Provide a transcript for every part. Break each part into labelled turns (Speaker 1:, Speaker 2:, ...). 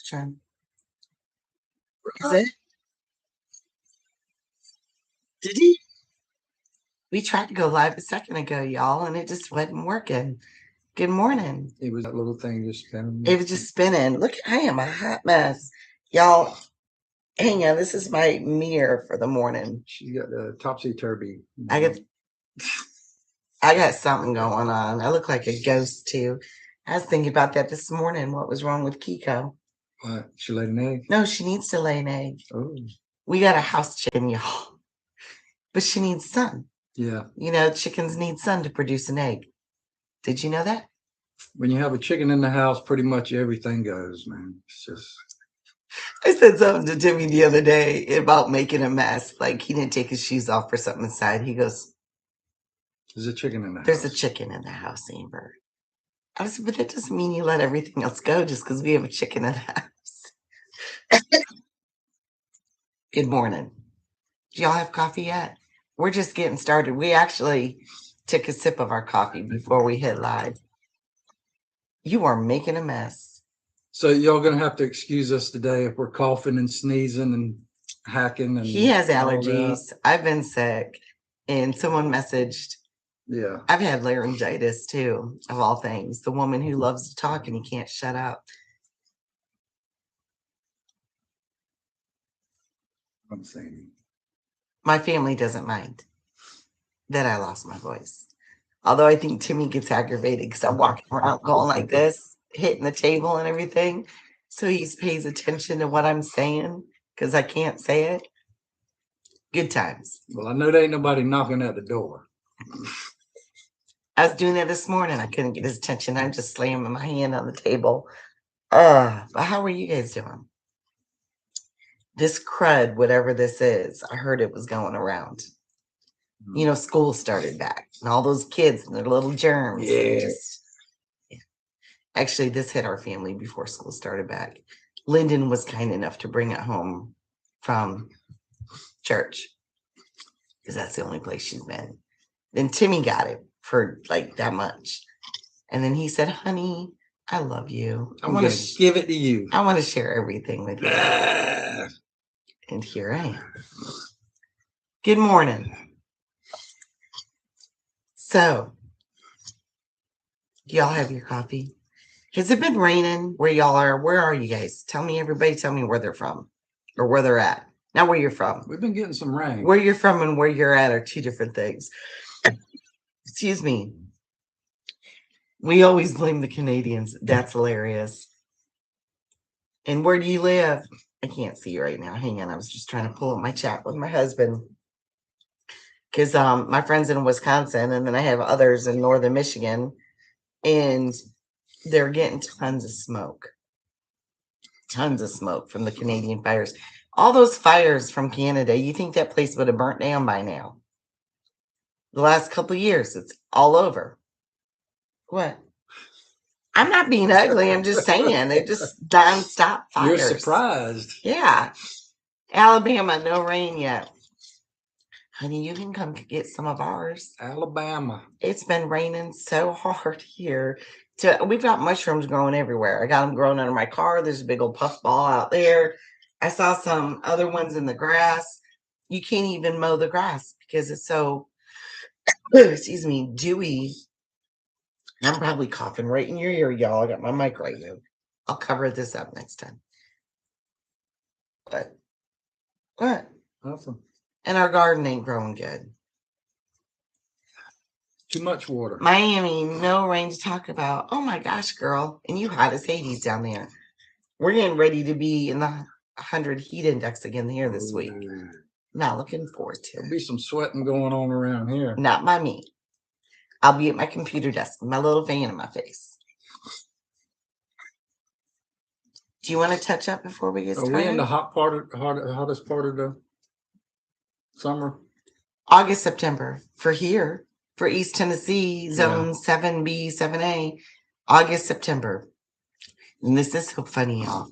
Speaker 1: turn. Is it? Did he? We tried to go live a second ago, y'all, and it just wasn't working. Good morning.
Speaker 2: It was that little thing just spinning.
Speaker 1: It was just spinning. Look, I am a hot mess. Y'all, hang on. This is my mirror for the morning.
Speaker 2: She got the topsy-turvy.
Speaker 1: I got something going on. I look like a ghost too. I was thinking about that this morning. What was wrong with Kiko?
Speaker 2: What? She laid an egg?
Speaker 1: No, she needs to lay an egg.
Speaker 2: Oh.
Speaker 1: We got a house chicken, y'all. But she needs sun.
Speaker 2: Yeah.
Speaker 1: You know, chickens need sun to produce an egg. Did you know that?
Speaker 2: When you have a chicken in the house, pretty much everything goes, man. It's just.
Speaker 1: I said something to Timmy the other day about making a mess. Like he didn't take his shoes off for something inside. He goes,
Speaker 2: "There's a chicken in the
Speaker 1: There's
Speaker 2: house."
Speaker 1: a chicken in the house, Amber. I said, but that doesn't mean you let everything else go just because we have a chicken in the house. Good morning. Do y'all have coffee yet? We're just getting started. We actually took a sip of our coffee before we hit live. You are making a mess.
Speaker 2: So y'all gonna have to excuse us today if we're coughing and sneezing and hacking. And
Speaker 1: he has allergies. I've been sick, and someone messaged.
Speaker 2: Yeah,
Speaker 1: I've had laryngitis too, of all things. The woman who loves to talk and he can't shut up.
Speaker 2: I'm saying.
Speaker 1: My family doesn't mind that I lost my voice. Although I think Timmy gets aggravated because I'm walking around going like this, hitting the table and everything. So he pays attention to what I'm saying because I can't say it. Good times.
Speaker 2: Well, I know there ain't nobody knocking at the door.
Speaker 1: I was doing that this morning. I couldn't get his attention. I'm just slamming my hand on the table. But how are you guys doing? This crud, whatever this is, I heard it was going around. You know, school started back and all those kids and their little germs.
Speaker 2: Yes.
Speaker 1: Actually, this hit our family before school started back. Lyndon was kind enough to bring it home from church because that's the only place she's been. Then Timmy got it for like that much. And then he said, honey, I love you.
Speaker 2: I want to give it to you.
Speaker 1: I want to share everything with you. And here I am. Good morning. So, y'all have your coffee? Has it been raining where y'all are? Where are you guys? Tell me, everybody, tell me where they're from or where they're at. Not where you're from.
Speaker 2: We've been getting some rain.
Speaker 1: Where you're from and where you're at are two different things. Excuse me. We always blame the Canadians. That's hilarious. And where do you live? I can't see you right now. Hang on. I was just trying to pull up my chat with my husband. Because my friend's in Wisconsin, and then I have others in northern Michigan, and they're getting tons of smoke from the Canadian fires. All those fires from Canada, you think that place would have burnt down by now? The last couple of years, it's all over. What? I'm not being ugly. I'm just saying they're just nonstop fires.
Speaker 2: You're surprised.
Speaker 1: Yeah. Alabama, no rain yet. Honey, you can come get some of ours.
Speaker 2: Alabama.
Speaker 1: It's been raining so hard here. We've got mushrooms growing everywhere. I got them growing under my car. There's a big old puffball out there. I saw some other ones in the grass. You can't even mow the grass because it's so, excuse me, dewy. I'm probably coughing right in your ear, y'all. I got my mic right here. I'll cover this up next time. But what?
Speaker 2: Awesome.
Speaker 1: And our garden ain't growing good.
Speaker 2: Too much water.
Speaker 1: Miami, no rain to talk about. Oh my gosh, girl. And you hot as Hades down there. We're getting ready to be in the 100 heat index again here this week. Not looking forward to it.
Speaker 2: There'll be some sweating going on around here.
Speaker 1: Not by me. I'll be at my computer desk with my little fan in my face. Do you want to touch up before we get started?
Speaker 2: Are we in the hottest part of the summer?
Speaker 1: August, September for here. For East Tennessee, zone 7B, 7A, August, September. And this is so funny, y'all.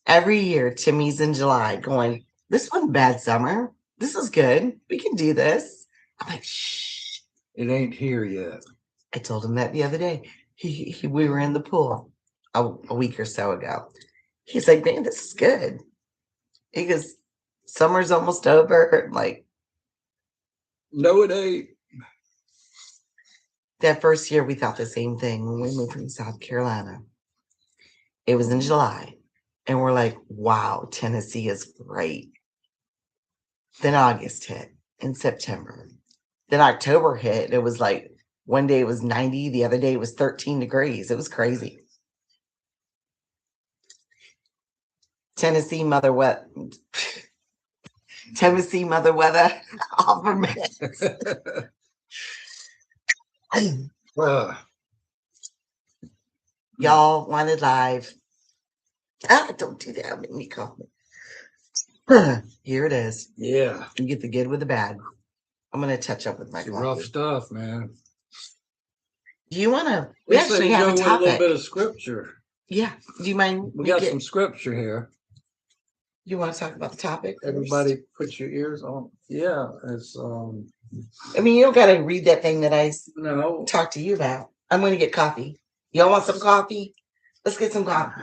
Speaker 1: Every year, Timmy's in July going, this wasn't bad summer. This is good. We can do this. I'm like, shh.
Speaker 2: It ain't here yet.
Speaker 1: I told him that the other day. We were in the pool a week or so ago. He's like, man, this is good. He goes, summer's almost over. I'm like,
Speaker 2: No, it ain't.
Speaker 1: that first year, we thought the same thing when we moved from South Carolina. It was in July. And we're like, wow, Tennessee is great. Then August hit in September. Then October hit. It was like one day it was 90, the other day it was 13 degrees. It was crazy. Tennessee mother wet. Tennessee mother weather. All for me. Y'all wanted live. Don't do that. Make me cough. Here it is.
Speaker 2: Yeah.
Speaker 1: You get the good with the bad. I'm gonna touch up with my
Speaker 2: It's rough
Speaker 1: coffee.
Speaker 2: stuff, man.
Speaker 1: Do you want to? We
Speaker 2: Let's
Speaker 1: actually
Speaker 2: go
Speaker 1: have a
Speaker 2: with a little
Speaker 1: topic.
Speaker 2: bit of scripture.
Speaker 1: Yeah. Do you mind?
Speaker 2: We got some scripture here.
Speaker 1: You want to talk about the topic?
Speaker 2: Everybody, put your ears on. Yeah, it's
Speaker 1: I mean, you don't got to read that thing that I
Speaker 2: no.
Speaker 1: talked to you about. I'm going to get coffee. Y'all want some coffee? Let's get some coffee.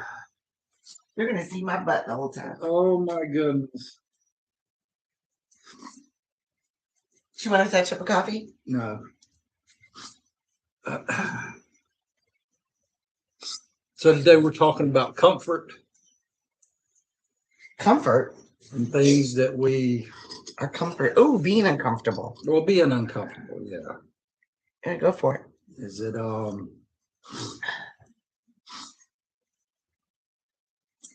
Speaker 1: You're going to see my butt the whole time.
Speaker 2: Oh my goodness.
Speaker 1: Do you want to touch up a coffee?
Speaker 2: No. So today we're talking about comfort.
Speaker 1: Comfort.
Speaker 2: And things that we
Speaker 1: are comfort. Oh, being uncomfortable.
Speaker 2: Well, being uncomfortable, yeah.
Speaker 1: Yeah, go for it.
Speaker 2: Is it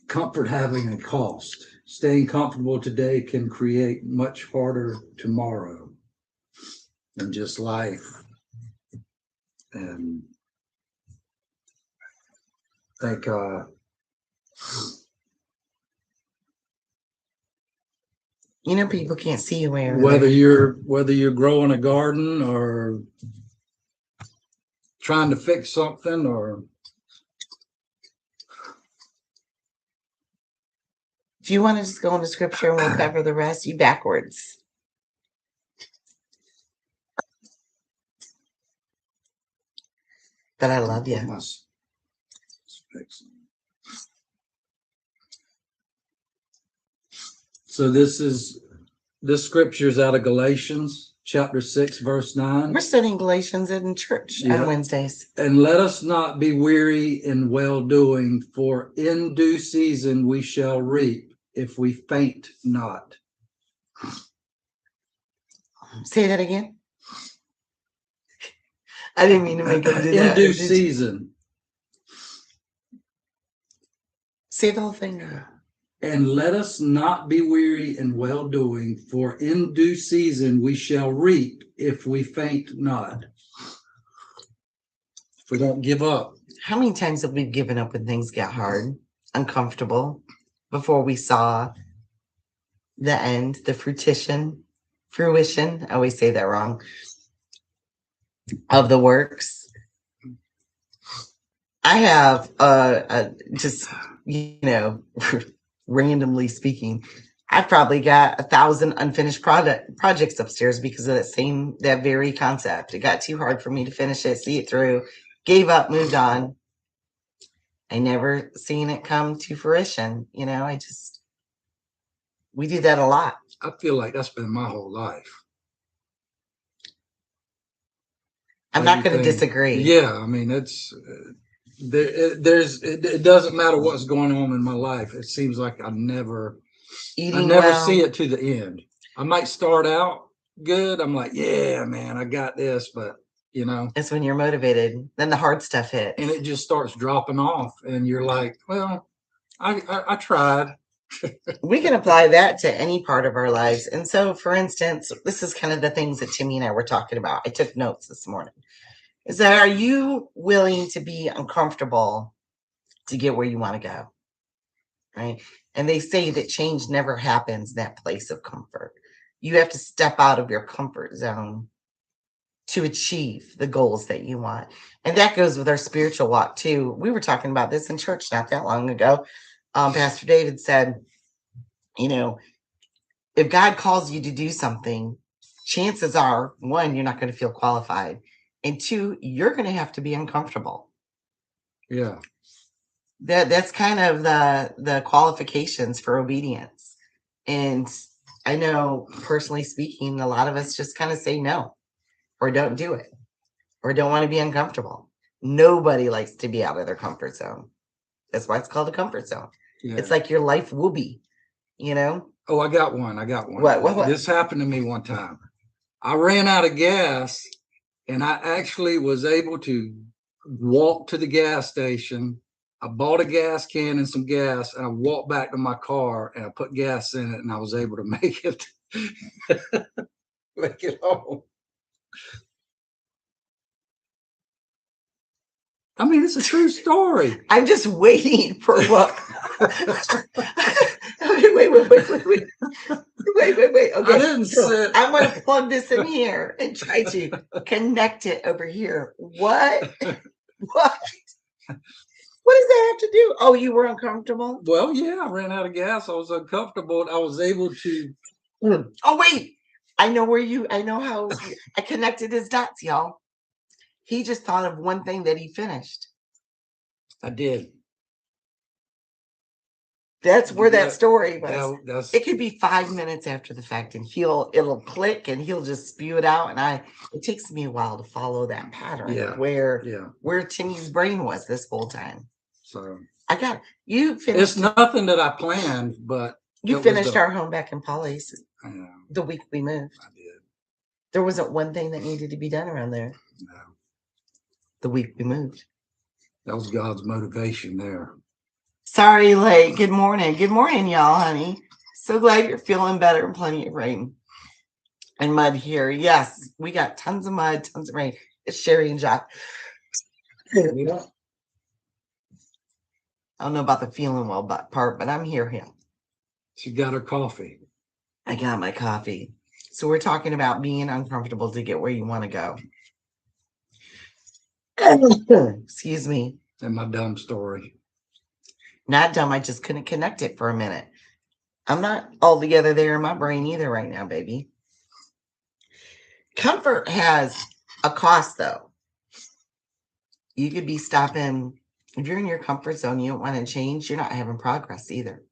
Speaker 2: comfort having a cost? Staying comfortable today can create much harder tomorrow than just life. And I think
Speaker 1: you know, people can't see you
Speaker 2: whether you're growing a garden or trying to fix something or
Speaker 1: if you want to just go into scripture and we'll cover the rest, you backwards. But I love you.
Speaker 2: So this scripture is out of Galatians chapter 6, verse 9.
Speaker 1: We're studying Galatians in church on Wednesdays.
Speaker 2: And let us not be weary in well-doing, for in due season we shall reap if we faint not.
Speaker 1: Say that again. I didn't mean to make him do that.
Speaker 2: In due season.
Speaker 1: Say the whole thing.
Speaker 2: And let us not be weary in well-doing, for in due season we shall reap if we faint not. If we don't give up.
Speaker 1: How many times have we given up when things get hard, uncomfortable, before we saw the end, the fruition, I always say that wrong, of the works? I have just, you know, randomly speaking, I've probably got 1,000 unfinished projects upstairs because of that very concept. It got too hard for me to finish it, see it through, gave up, moved on. I never seen it come to fruition. You know, we do that a lot.
Speaker 2: I feel like that's been my whole life.
Speaker 1: I'm not going to disagree.
Speaker 2: Yeah, I mean, it doesn't matter what's going on in my life. It seems like I never see it to the end. I might start out good. I'm like, yeah, man, I got this, but you know,
Speaker 1: it's when you're motivated, then the hard stuff hits,
Speaker 2: and it just starts dropping off, and you're like, well, I tried.
Speaker 1: We can apply that to any part of our lives. And so, for instance, this is kind of the things that Timmy and I were talking about. I took notes this morning. Is that, are you willing to be uncomfortable to get where you want to go? Right? And they say that change never happens in that place of comfort. You have to step out of your comfort zone to achieve the goals that you want. And that goes with our spiritual walk too. We were talking about this in church not that long ago. Pastor David said, you know, if God calls you to do something, chances are, one, you're not going to feel qualified. And two, you're going to have to be uncomfortable.
Speaker 2: Yeah.
Speaker 1: That's kind of the qualifications for obedience. And I know, personally speaking, a lot of us just kind of say no or don't do it or don't want to be uncomfortable. Nobody likes to be out of their comfort zone. That's why it's called a comfort zone. Yeah. It's like your life will be, you know?
Speaker 2: Oh, I got one.
Speaker 1: What?
Speaker 2: This happened to me one time. I ran out of gas and I actually was able to walk to the gas station. I bought a gas can and some gas, and I walked back to my car and I put gas in it, and I was able to make it make it home. I mean, it's a true story.
Speaker 1: I'm just waiting for what. Wait. Okay.
Speaker 2: I didn't sit.
Speaker 1: I'm going to plug this in here and try to connect it over here. What? What? What does that have to do? Oh, you were uncomfortable?
Speaker 2: Well, yeah, I ran out of gas. I was uncomfortable. I was able to.
Speaker 1: Oh, wait. I know how I connected his dots, y'all. He just thought of one thing that he finished.
Speaker 2: I did.
Speaker 1: That's where that story was. It could be 5 minutes after the fact, and it'll click, and he'll just spew it out. And it takes me a while to follow that pattern of where Timmy's brain was this whole time.
Speaker 2: So
Speaker 1: I got you finished.
Speaker 2: It's nothing that I planned, but
Speaker 1: you finished our home back in Polly's the week we moved.
Speaker 2: I did.
Speaker 1: There wasn't one thing that needed to be done around there.
Speaker 2: No.
Speaker 1: The week we moved.
Speaker 2: That was God's motivation there.
Speaker 1: Sorry, late. Good morning, y'all, honey. So glad you're feeling better and plenty of rain and mud here. Yes, we got tons of mud, tons of rain. It's Sherry and Jack. Yeah. I don't know about the feeling well part, but I'm here.
Speaker 2: She got her coffee.
Speaker 1: I got my coffee. So we're talking about being uncomfortable to get where you want to go. Excuse me.
Speaker 2: And my dumb story.
Speaker 1: Not dumb. I just couldn't connect it for a minute. I'm not altogether there in my brain either right now, baby. Comfort has a cost, though. You could be stopping. If you're in your comfort zone, you don't want to change, you're not having progress either.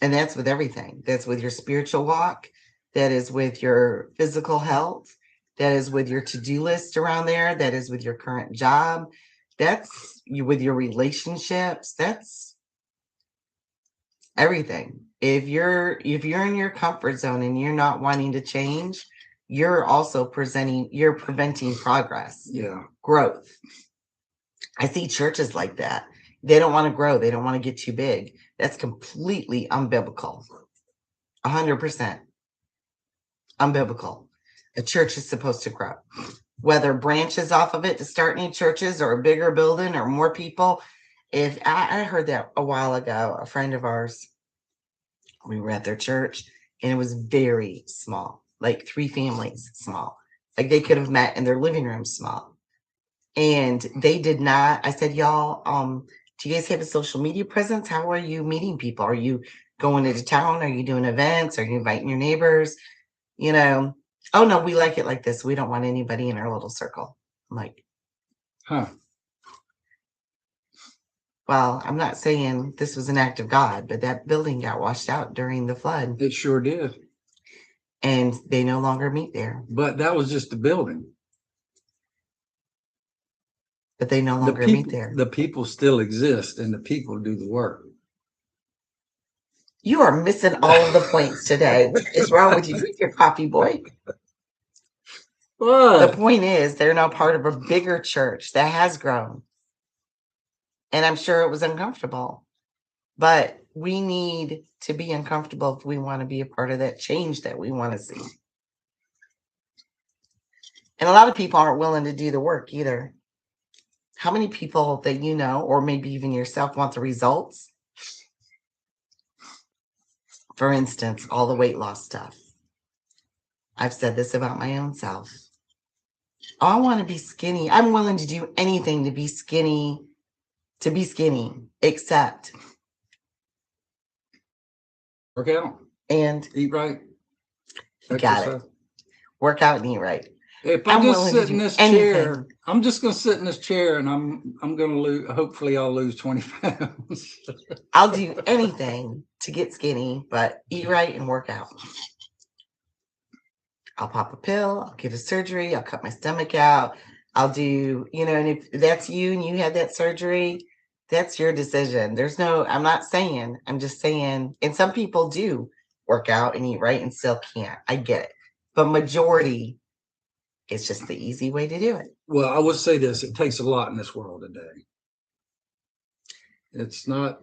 Speaker 1: And that's with everything. That's with your spiritual walk. That is with your physical health. That is with your to-do list around there. That is with your current job. That's with your relationships. That's everything. If you're in your comfort zone and you're not wanting to change, you're also preventing progress.
Speaker 2: Yeah.
Speaker 1: Growth. I see churches like that. They don't want to grow. They don't want to get too big. That's completely unbiblical. 100% unbiblical. A church is supposed to grow. Whether branches off of it to start new churches or a bigger building or more people. If I heard that a while ago, a friend of ours, we were at their church and it was very small, like 3 families small. Like they could have met in their living room small. And they did not. I said, y'all, do you guys have a social media presence? How are you meeting people? Are you going into town? Are you doing events? Are you inviting your neighbors? You know, oh no, we like it like this. We don't want anybody in our little circle. I'm like,
Speaker 2: huh.
Speaker 1: Well, I'm not saying this was an act of God, but that building got washed out during the flood.
Speaker 2: It sure did.
Speaker 1: And they no longer meet there.
Speaker 2: But that was just the building.
Speaker 1: But they no longer meet there.
Speaker 2: The people still exist and the people do the work.
Speaker 1: You are missing all of the points today. What is wrong with you? Drink your coffee, boy.
Speaker 2: What?
Speaker 1: The point is, they're now part of a bigger church that has grown. And I'm sure it was uncomfortable. But we need to be uncomfortable if we want to be a part of that change that we want to see. And a lot of people aren't willing to do the work either. How many people that you know, or maybe even yourself, want the results? For instance, all the weight loss stuff. I've said this about my own self. Oh, I want to be skinny. I'm willing to do anything to be skinny, except
Speaker 2: work out
Speaker 1: and
Speaker 2: eat right.
Speaker 1: Got it. Work out and eat right.
Speaker 2: If I
Speaker 1: I'm
Speaker 2: just
Speaker 1: willing to
Speaker 2: sit in
Speaker 1: do
Speaker 2: this chair,
Speaker 1: anything.
Speaker 2: I'm just gonna sit in this chair, and I'm gonna lose. Hopefully, I'll lose 20 pounds.
Speaker 1: I'll do anything to get skinny, but eat right and work out. I'll pop a pill. I'll get a surgery. I'll cut my stomach out. I'll do, and if that's you and you had that surgery, that's your decision. I'm not saying, I'm just saying, and some people do work out and eat right and still can't. I get it. But majority, it's just the easy way to do it.
Speaker 2: Well, I would say this: it takes a lot in this world today. It's not.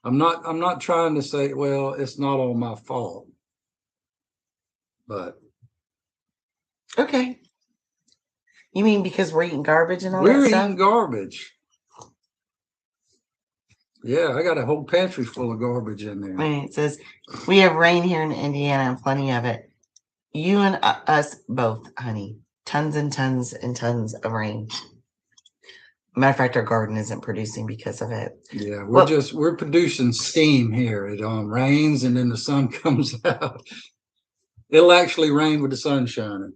Speaker 2: I'm not trying to say, well, it's not all my fault, but
Speaker 1: Okay. You mean because we're eating garbage and all that
Speaker 2: we're
Speaker 1: stuff?
Speaker 2: eating garbage. Yeah, I got a whole pantry full of garbage in there.
Speaker 1: It says we have rain here in Indiana and plenty of it. You and us both, honey. Tons and tons and tons of rain. Matter of fact, our garden isn't producing because of it.
Speaker 2: Yeah, we're producing steam here. It rains and then the sun comes out. It'll actually rain with the sun shining,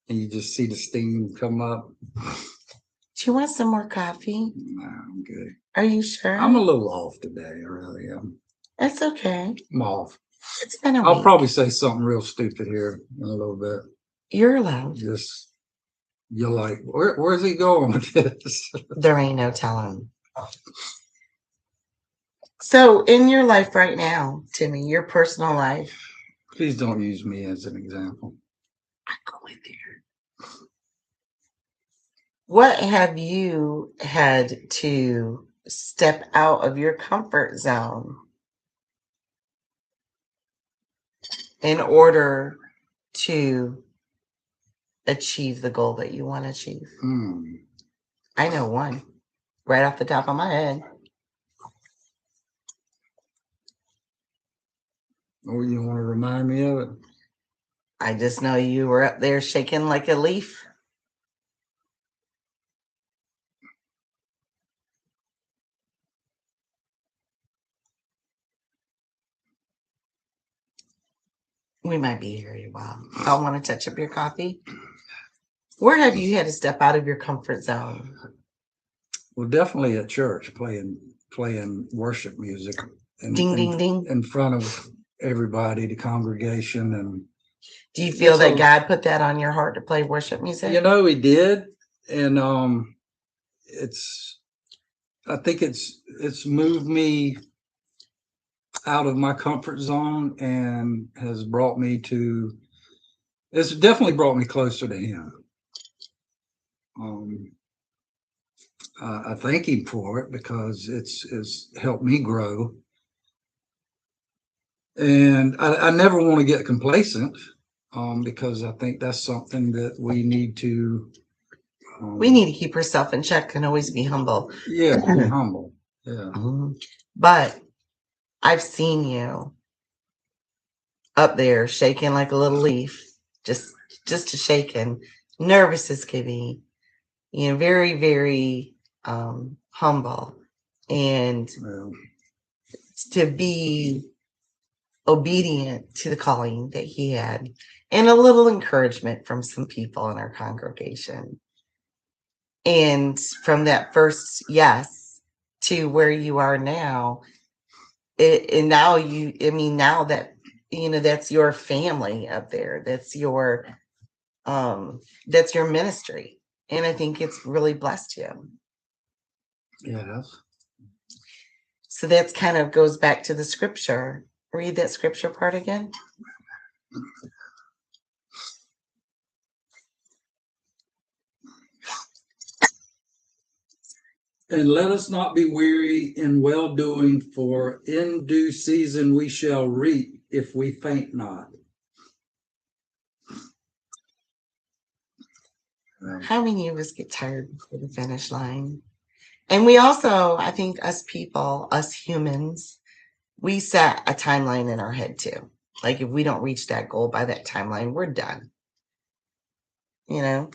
Speaker 2: and you just see the steam come up.
Speaker 1: Do you want some more coffee?
Speaker 2: No, I'm good.
Speaker 1: Are you sure?
Speaker 2: I'm a little off today. I really am.
Speaker 1: That's okay.
Speaker 2: I'm off.
Speaker 1: It's been a week.
Speaker 2: I'll probably say something real stupid here in a little bit.
Speaker 1: You're allowed.
Speaker 2: You're like, where's he going with this?
Speaker 1: There ain't no telling. So, in your life right now, Timmy, your personal life.
Speaker 2: Please don't use me as an example.
Speaker 1: I'm going there. What have you had to step out of your comfort zone in order to achieve the goal that you want to achieve? I know one right off the top of my head.
Speaker 2: Oh, you want to remind me of it?
Speaker 1: I just know you were up there shaking like a leaf. We might be here a while. I don't want to touch up your coffee. Where have you had to step out of your comfort zone?
Speaker 2: Well, definitely at church, playing worship music.
Speaker 1: Ding, ding, ding.
Speaker 2: In front of everybody, the congregation. And
Speaker 1: do you feel that God put that on your heart to play worship music?
Speaker 2: He did. And I think it's moved me out of my comfort zone and has it's definitely brought me closer to him. I thank him for it because it's helped me grow. And I never want to get complacent because I think that's something that we need to.
Speaker 1: We need to keep ourselves in check and always be humble.
Speaker 2: Yeah, be humble. Yeah.
Speaker 1: But I've seen you up there shaking like a little leaf, just a shaking, nervous as could be, very, very humble, and to be obedient to the calling that he had, and a little encouragement from some people in our congregation. And from that first yes to where you are now, now that that's your family up there, that's your ministry, and I think it's really blessed you.
Speaker 2: Yes.
Speaker 1: So that's kind of goes back to the scripture. Read that scripture part again.
Speaker 2: And let us not be weary in well-doing, for in due season we shall reap if we faint not.
Speaker 1: How many of us get tired before the finish line? And we also, I think us people, us humans, we set a timeline in our head too. Like if we don't reach that goal by that timeline, we're done.
Speaker 2: Yeah.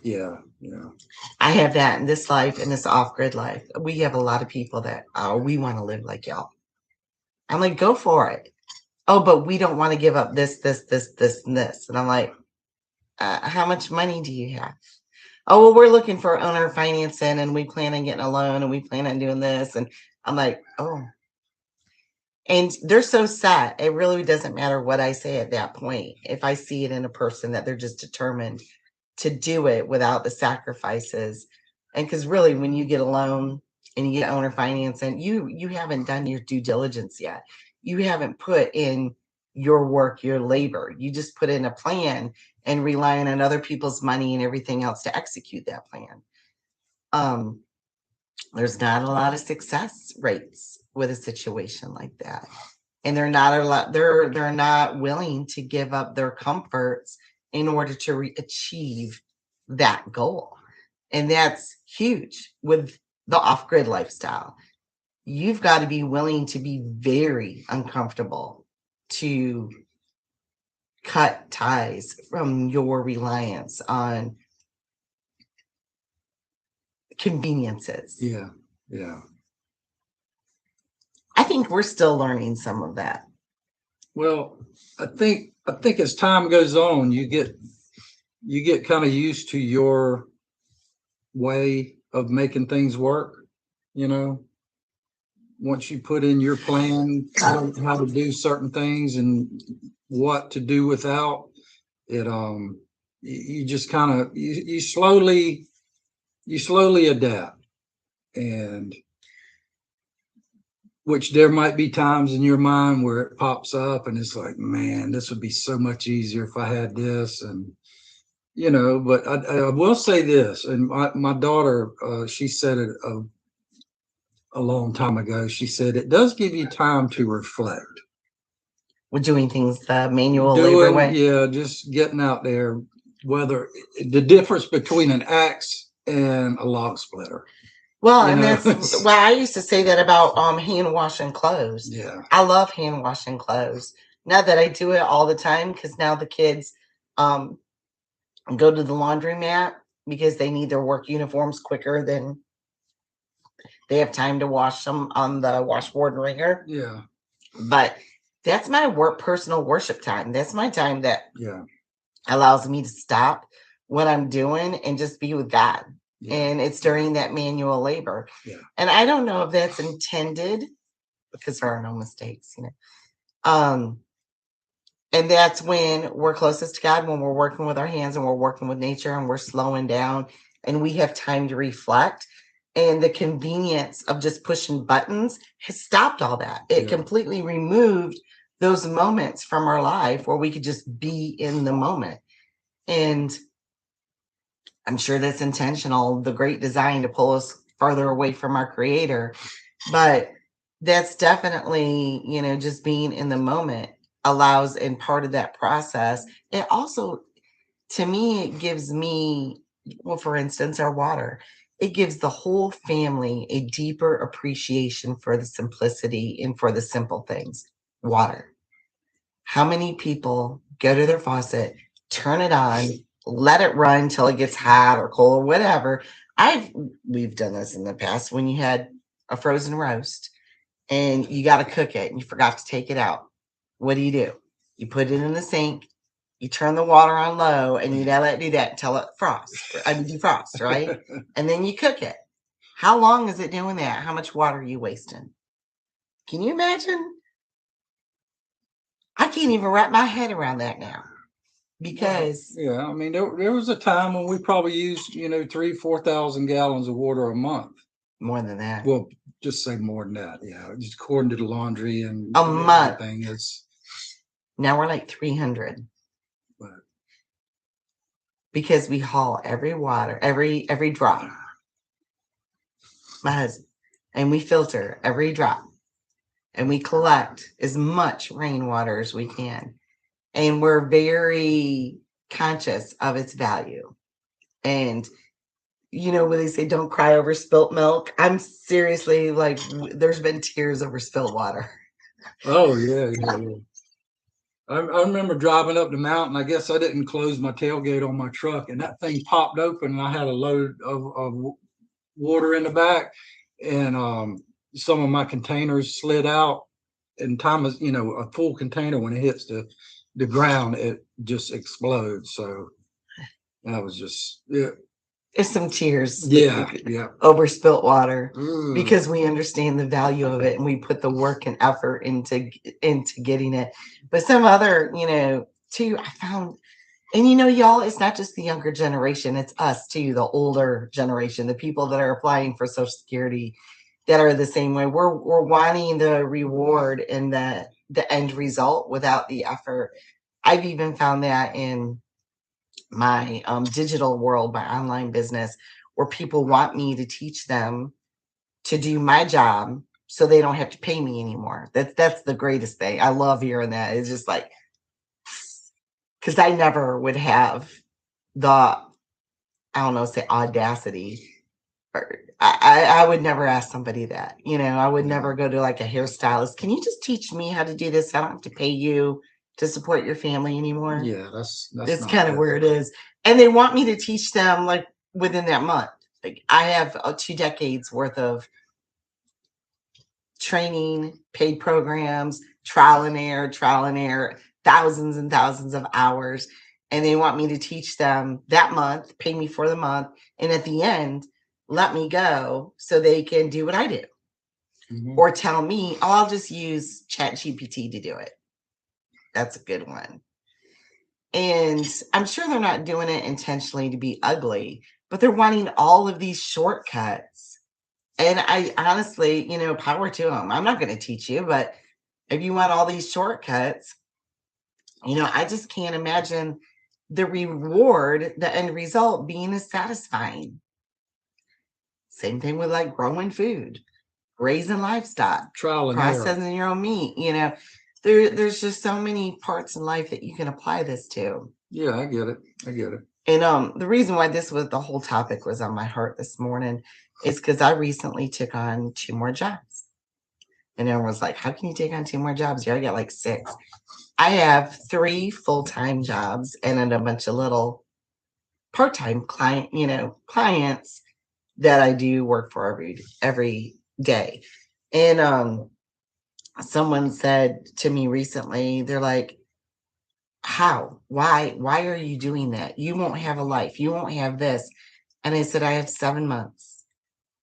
Speaker 1: I have that in this life, in this off-grid life. We have a lot of people that, we want to live like y'all. I'm like, go for it. Oh, but we don't want to give up this, and this. And I'm like, How much money do you have? Oh, well, we're looking for owner financing and we plan on getting a loan and we plan on doing this. And I'm like, oh, and they're so set. It really doesn't matter what I say at that point. If I see it in a person that they're just determined to do it without the sacrifices. And because really, when you get a loan and you get owner financing, you haven't done your due diligence yet. You haven't put in your work, your labor. You just put in a plan and relying on other people's money and everything else to execute that plan. There's not a lot of success rates with a situation like that, and they're not willing to give up their comforts in order to achieve that goal. And that's huge with the off-grid lifestyle. You've got to be willing to be very uncomfortable to cut ties from your reliance on conveniences.
Speaker 2: Yeah. Yeah.
Speaker 1: I think we're still learning some of that.
Speaker 2: Well, I think as time goes on, you get kind of used to your way of making things work, you know. Once you put in your plan, how to do certain things and what to do without it, you just kind of you slowly adapt, and which there might be times in your mind where it pops up and it's like, man, this would be so much easier if I had this. And you know, but I will say this, and my daughter, she said it a long time ago. She said it does give you time to reflect.
Speaker 1: We're doing things the manual labor way.
Speaker 2: Yeah, just getting out there. Whether the difference between an axe and a log splitter.
Speaker 1: Well, and that's why I used to say that about hand washing clothes.
Speaker 2: Yeah,
Speaker 1: I love hand washing clothes. Not that I do it all the time, because now the kids go to the laundromat because they need their work uniforms quicker than they have time to wash them on the washboard and wringer.
Speaker 2: Yeah.
Speaker 1: But that's my personal worship time. That's my time that
Speaker 2: yeah
Speaker 1: allows me to stop what I'm doing and just be with God.
Speaker 2: Yeah.
Speaker 1: And it's during that manual labor.
Speaker 2: Yeah.
Speaker 1: And I don't know if that's intended, because there are no mistakes, you know. And that's when we're closest to God, when we're working with our hands and we're working with nature and we're slowing down and we have time to reflect. And the convenience of just pushing buttons has stopped all that. It completely removed those moments from our life where we could just be in the moment. And I'm sure that's intentional, the great design to pull us further away from our creator. But that's definitely, you know, just being in the moment allows, and part of that process, it also, to me, it gives me, well, for instance, our water, it gives the whole family a deeper appreciation for the simplicity and for the simple things. Water. How many people go to their faucet, turn it on, let it run till it gets hot or cold or whatever? We've done this in the past when you had a frozen roast and you got to cook it and you forgot to take it out. What do? You put it in the sink, you turn the water on low, and you let it do that until it defrosts, right? And then you cook it. How long is it doing that? How much water are you wasting? Can you imagine? I can't even wrap my head around that now. Because
Speaker 2: I mean, there was a time when we probably used, 3,000-4,000 gallons of water a month.
Speaker 1: More than that.
Speaker 2: Well, just say more than that. Yeah, just according to the laundry and
Speaker 1: a month.
Speaker 2: It's
Speaker 1: now we're like 300.
Speaker 2: But
Speaker 1: because we haul every drop. My husband, and we filter every drop, and we collect as much rainwater as we can. And we're very conscious of its value. And, you know, when they say don't cry over spilt milk, I'm seriously like, there's been tears over spilt water.
Speaker 2: Oh, yeah. I remember driving up the mountain. I guess I didn't close my tailgate on my truck, and that thing popped open, and I had a load of water in the back, and some of my containers slid out. And time is, a full container, when it hits the ground, it just explodes. So That was just, yeah.
Speaker 1: There's some tears.
Speaker 2: Yeah. Yeah.
Speaker 1: Over spilt water.
Speaker 2: Mm.
Speaker 1: Because we understand the value of it and we put the work and effort into getting it. But some other, too, I found, and y'all, it's not just the younger generation, it's us too, the older generation, the people that are applying for Social Security that are the same way. We're wanting the reward and the end result without the effort. I've even found that in my digital world, my online business, where people want me to teach them to do my job so they don't have to pay me anymore. That's the greatest thing. I love hearing that. It's just like, because I never would have the, I don't know, say audacity. Or I would never ask somebody that. I would never go to like a hairstylist. Can you just teach me how to do this? I don't have to pay you to support your family anymore.
Speaker 2: Yeah, that's
Speaker 1: kind of where it is. And they want me to teach them like within that month. Like I have 2 decades worth of training, paid programs, trial and error, thousands and thousands of hours. And they want me to teach them that month, pay me for the month. And at the end, let me go so they can do what I do. Mm-hmm. Or tell me, oh, I'll just use ChatGPT to do it. That's a good one. And I'm sure they're not doing it intentionally to be ugly, but they're wanting all of these shortcuts. And I honestly, power to them. I'm not going to teach you, but if you want all these shortcuts, I just can't imagine the reward, the end result being as satisfying. Same thing with like growing food, raising livestock,
Speaker 2: trial and
Speaker 1: processing
Speaker 2: error.
Speaker 1: Your own meat. There's just so many parts in life that you can apply this to.
Speaker 2: Yeah, I get it.
Speaker 1: And the reason why the whole topic was on my heart this morning is because I recently took on 2 more jobs. And everyone was like, how can you take on 2 more jobs? Yeah, I got like 6. I have 3 full-time jobs and then a bunch of little part-time clients that I do work for every day. And someone said to me recently, they're like, how? Why are you doing that? You won't have a life. You won't have this. And I said, I have 7 months.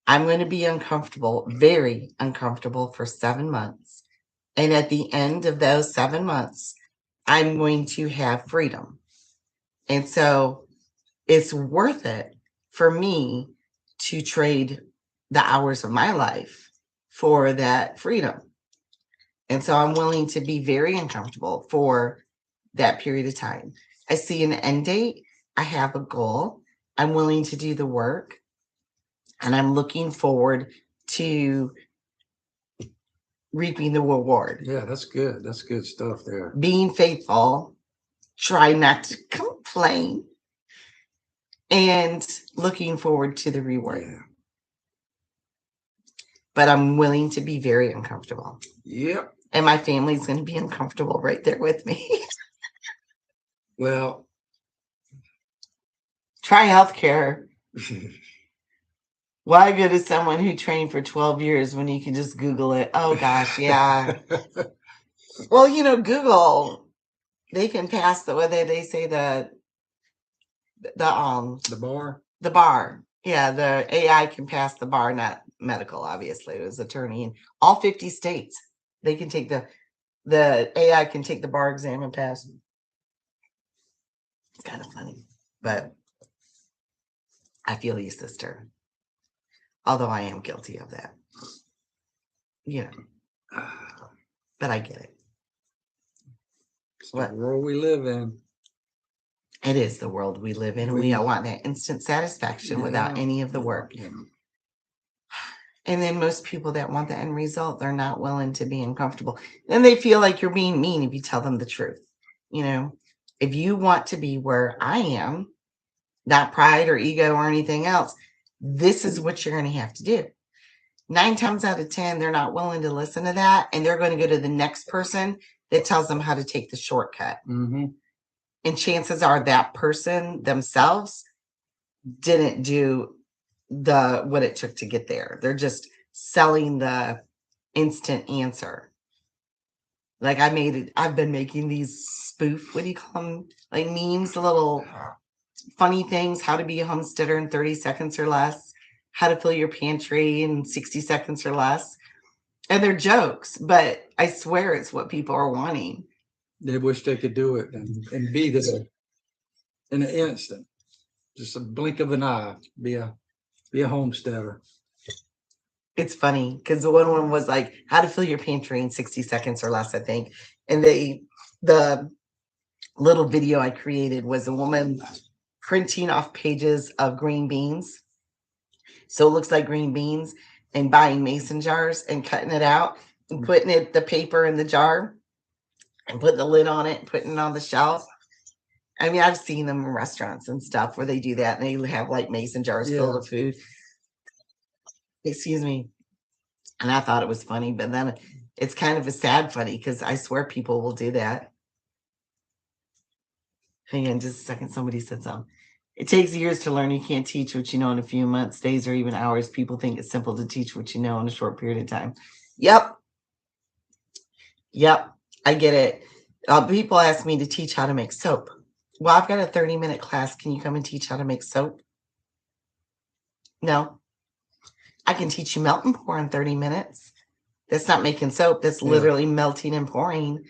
Speaker 1: I'm going to be uncomfortable, very uncomfortable for 7 months. And at the end of those 7 months, I'm going to have freedom. And so it's worth it for me to trade the hours of my life for that freedom. And so I'm willing to be very uncomfortable for that period of time. I see an end date. I have a goal. I'm willing to do the work. And I'm looking forward to reaping the reward.
Speaker 2: Yeah, that's good. That's good stuff there.
Speaker 1: Being faithful, try not to complain, and looking forward to the reward. Yeah. But I'm willing to be very uncomfortable.
Speaker 2: Yep.
Speaker 1: And my family's going to be uncomfortable right there with me.
Speaker 2: Well,
Speaker 1: try healthcare. Why go to someone who trained for 12 years when you can just Google it? Oh, gosh, yeah. Well, Google, they can pass the, whether they say the
Speaker 2: bar?
Speaker 1: The bar. Yeah, the AI can pass the bar, not medical, obviously. It was attorney in all 50 states. They can take the AI can take the bar exam and pass. It's kind of funny, but I feel you, sister. Although I am guilty of that. But I get it.
Speaker 2: It's the world we live in.
Speaker 1: It is the world we live in. We all want that instant satisfaction without any of the work. Yeah. And then most people that want the end result, they're not willing to be uncomfortable. Then they feel like you're being mean if you tell them the truth. If you want to be where I am, not pride or ego or anything else, this is what you're going to have to do. 9 times out of 10, they're not willing to listen to that. And they're going to go to the next person that tells them how to take the shortcut. Mm-hmm. And chances are that person themselves didn't do what it took to get there. They're just selling the instant answer. Like I've been making these spoof, what do you call them? Like memes, little funny things, how to be a homesteader in 30 seconds or less, how to fill your pantry in 60 seconds or less. And they're jokes, but I swear it's what people are wanting.
Speaker 2: They wish they could do it and be there in an instant. Just a blink of an eye. Be a homesteader.
Speaker 1: It's funny because the one was like how to fill your pantry in 60 seconds or less, I think. And the little video I created was a woman printing off pages of green beans. So it looks like green beans, and buying mason jars and cutting it out and putting the paper in the jar and putting the lid on it and putting it on the shelf. I mean, I've seen them in restaurants and stuff where they do that and they have like mason jars filled with food. Excuse me. And I thought it was funny, but then it's kind of a sad funny because I swear people will do that. Hang on just a second. Somebody said something. It takes years to learn. You can't teach what you know in a few months, days, or even hours. People think it's simple to teach what you know in a short period of time. Yep. I get it. People ask me to teach how to make soap. Well, I've got a 30-minute class. Can you come and teach how to make soap? No. I can teach you melt and pour in 30 minutes. That's not making soap. That's literally melting and pouring.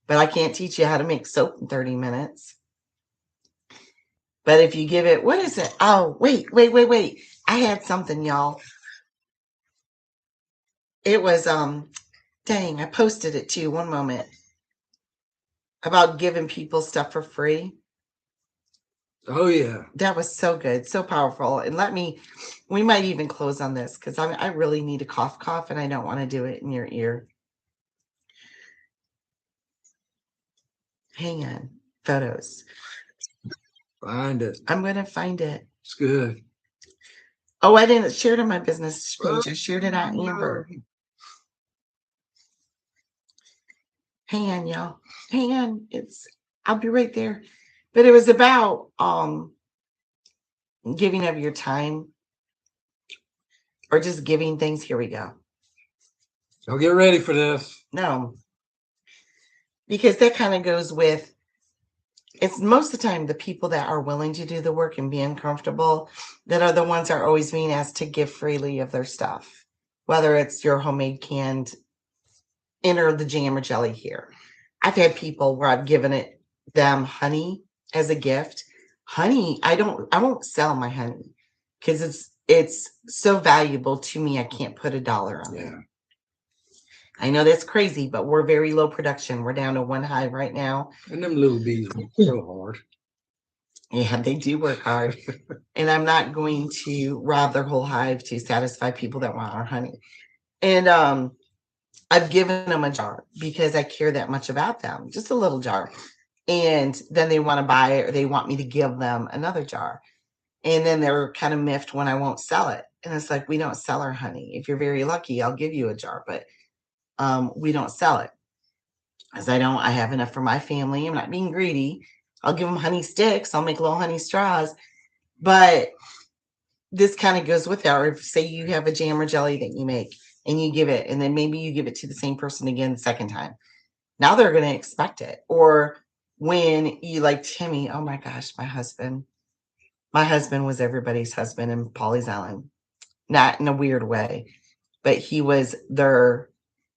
Speaker 1: But I can't teach you how to make soap in 30 minutes. But if you give it, what is it? Oh, wait. I had something, y'all. It was, dang, I posted it too. One moment. About giving people stuff for free.
Speaker 2: Oh, yeah.
Speaker 1: That was so good. So powerful. And we might even close on this because I really need a cough and I don't want to do it in your ear. Hang on. Photos.
Speaker 2: Find it.
Speaker 1: I'm going to find it.
Speaker 2: It's good.
Speaker 1: Oh, I didn't share it on my business page. I shared it on Amber. Hang on, y'all. Hang on. I'll be right there. But it was about giving of your time or just giving things. Here we go.
Speaker 2: So get ready for this.
Speaker 1: No. Because that kind of goes with, it's most of the time the people that are willing to do the work and be uncomfortable that are the ones that are always being asked to give freely of their stuff. Whether it's your homemade canned, enter the jam or jelly here. I've had people where I've given them honey as a gift. Honey, I won't sell my honey because it's so valuable to me. I can't put $1 on it. I know that's crazy, but we're very low production. We're down to one hive right now.
Speaker 2: And them little bees work so hard.
Speaker 1: Yeah, they do work hard. And I'm not going to rob their whole hive to satisfy people that want our honey. And I've given them a jar because I care that much about them, just a little jar. And then they want to buy it or they want me to give them another jar. And then they're kind of miffed when I won't sell it. And it's like, we don't sell our honey. If you're very lucky, I'll give you a jar, but we don't sell it. As I have enough for my family. I'm not being greedy. I'll give them honey sticks. I'll make little honey straws. But this kind of goes with that. Or if, say you have a jam or jelly that you make and you give it, and then maybe you give it to the same person again the second time. Now they're going to expect it. Or when you like Timmy, oh my gosh, my husband was everybody's husband in Pawleys Island. Not in a weird way, but he was their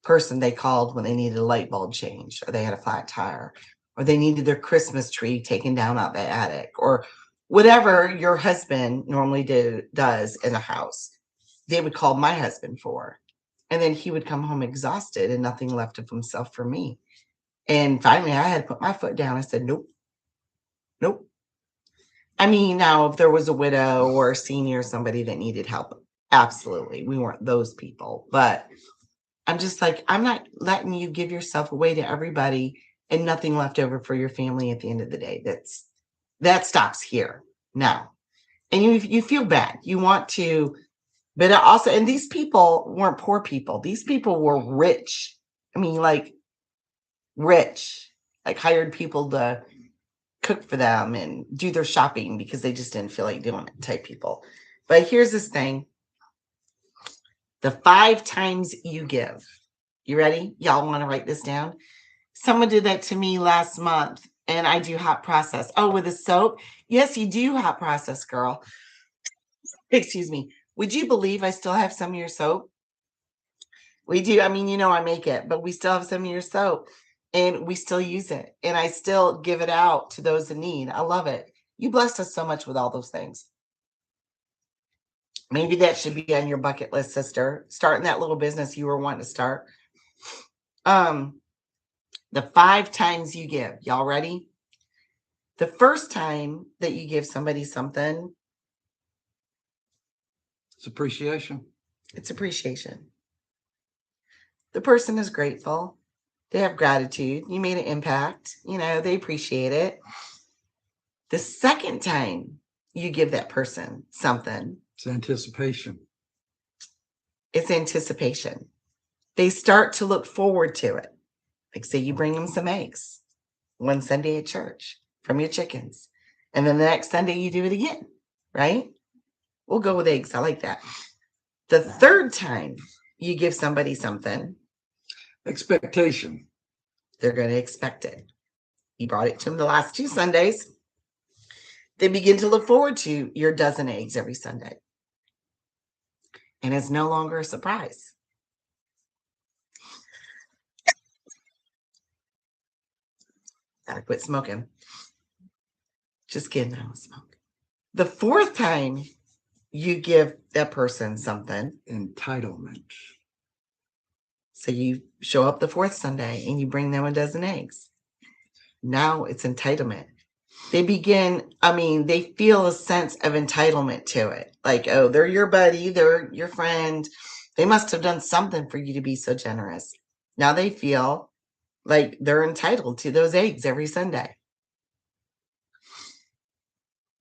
Speaker 1: person they called when they needed a light bulb changed, or they had a flat tire, or they needed their Christmas tree taken down out the attic, or whatever your husband normally does in a house. They would call my husband for. And then he would come home exhausted and nothing left of himself for me. And finally, I had to put my foot down. I said, nope. I mean, now, if there was a widow or a senior, somebody that needed help, absolutely. We weren't those people. But I'm just like, I'm not letting you give yourself away to everybody and nothing left over for your family at the end of the day. That stops here now. And you feel bad. You want to, but also, and these people weren't poor people. These people were rich. I mean, like rich, like hired people to cook for them and do their shopping because they just didn't feel like doing it type people. But here's this thing. The 5 times you give. You ready? Y'all want to write this down? Someone did that to me last month And I do hot process. Oh, with the soap? Yes, you do hot process, girl. Excuse me. Would you believe I still have some of your soap? We do. I mean, I make it, but we still have some of your soap and we still use it. And I still give it out to those in need. I love it. You blessed us so much with all those things. Maybe that should be on your bucket list, sister. Starting that little business you were wanting to start. The 5 times you give. Y'all ready? The first time that you give somebody something,
Speaker 2: it's appreciation.
Speaker 1: It's appreciation. The person is grateful. They have gratitude. You made an impact. They appreciate it. The second time you give that person something,
Speaker 2: it's anticipation.
Speaker 1: It's anticipation. They start to look forward to it. Like, say you bring them some eggs one Sunday at church from your chickens, and then the next Sunday you do it again, right? We'll go with eggs. I like that. The third time you give somebody something,
Speaker 2: expectation.
Speaker 1: They're going to expect it. You brought it to them the last 2 Sundays. They begin to look forward to your dozen eggs every Sunday. And it's no longer a surprise. Gotta quit smoking. Just kidding, I don't smoke. The fourth time you give that person something,
Speaker 2: entitlement.
Speaker 1: So you show up the 4th Sunday and you bring them a dozen eggs. Now it's entitlement. They feel a sense of entitlement to it. Like, oh, they're your buddy, they're your friend. They must have done something for you to be so generous. Now they feel like they're entitled to those eggs every Sunday.